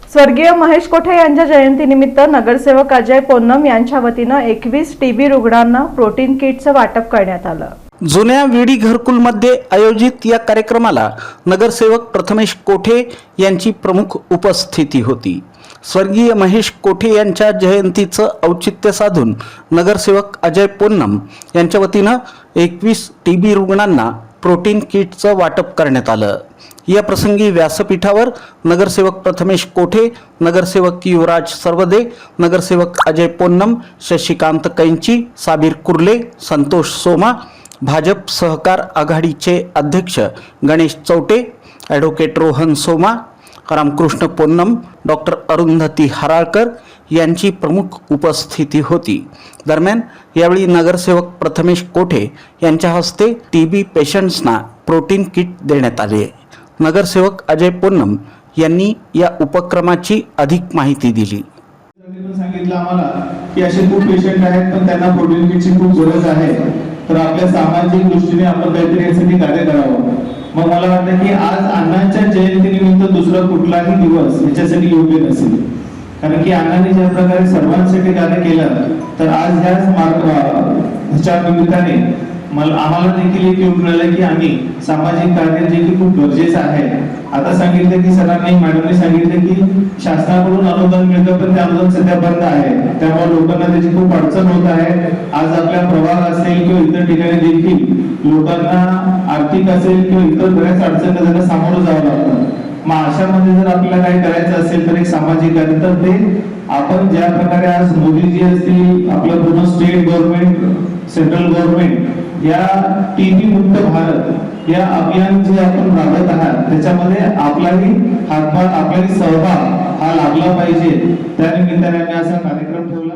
स्वर्गीय महेश कोठे यांच्या जयंतीनिमित्त नगरसेवक अजय पोन्नम यांच्या वतीनं 21 टीबी रुग्णांना प्रोटीन किटचं वाटप करण्यात आलं। जुन्या विडी घरकुलमध्ये आयोजित या कार्यक्रमाला नगरसेवक प्रथमेश कोठे यांची प्रमुख उपस्थिती होती। स्वर्गीय महेश कोठे यांच्या जयंतीचं औचित्य साधून नगरसेवक अजय पोन्नम यांच्या वतीनं 21 टीबी रुग्णांना प्रोटीन किटचं वाटप करण्यात आलं। या प्रसंगी व्यासपीठावर नगरसेवक प्रथमेश कोठे, नगरसेवक युवराज सरवदे, नगरसेवक अजय पोन्नम, शशिकांत कैंची, साबीर कुर्ले, संतोष सोमा, भाजप सहकार आघाडीचे अध्यक्ष गणेश चौटे, ॲडव्होकेट रोहन सोमा, रामकृष्ण पोन्नम, डॉक्टर अरुंधती हराळकर यांची प्रमुख उपस्थिती होती। दरम्यान यावेळी नगरसेवक प्रथमेश कोठे यांच्या हस्ते टीबी पेशंट्सना प्रोटीन किट देण्यात आले। नगरसेवक अजय पोन्नम यांनी या उपक्रमाची अधिक माहिती दिली। सांगितलं आम्हाला की असे खूप पेशंट आहेत पण त्यांना प्रोटीन किटची खूप गरज आहे, तर आपल्या सामाजिक दृष्टीने आपण काहीतरी यासाठी कार्य करावं। मग मला वाटतं की आज अण्णांच्या जयंतीनिमित्त दुसरा कुठलाही दिवस याच्यासाठी योग्य नसेल, कारण की अण्णांनी ज्या प्रकारे सर्वांसाठी कार्य केलं, तर आज ह्याच्या निमित्ताने आम्हाला देखील एक योग मिळालं की आम्ही सामाजिक कार्य जे की खूप गरजेचं आहे। आता सांगितलं की सरांनी मॅडमने सांगितलं की शासनाकडून अनुदान मिळतं, पण ते अनुदान सध्या बंद आहे, त्यामुळे लोकांना त्याची खूप अडचण होत आहे। आज आपल्या प्रभाग असेल किंवा इतर ठिकाणी देखील लोकांना आर्थिक असेल किंवा इतर बऱ्याच अडचणी त्यांना सामोरं जावं लागतं। मग अशामध्ये जर आपल्याला काही करायचं असेल तर एक सामाजिक कार्य, तर ते आपण ज्या प्रकारे आज मोदीजी असतील, आपलं पूर्ण स्टेट गव्हर्नमेंट, सेंट्रल गव्हर्नमेंट या टीबी मुक्त भारत या अभियान जे आपण राबवत आहात, त्याच्यामध्ये आपलाही हातभार, आपलाही सहभाग हा लागला पाहिजे। त्या निमित्ताने आम्ही असा कार्यक्रम ठेवला।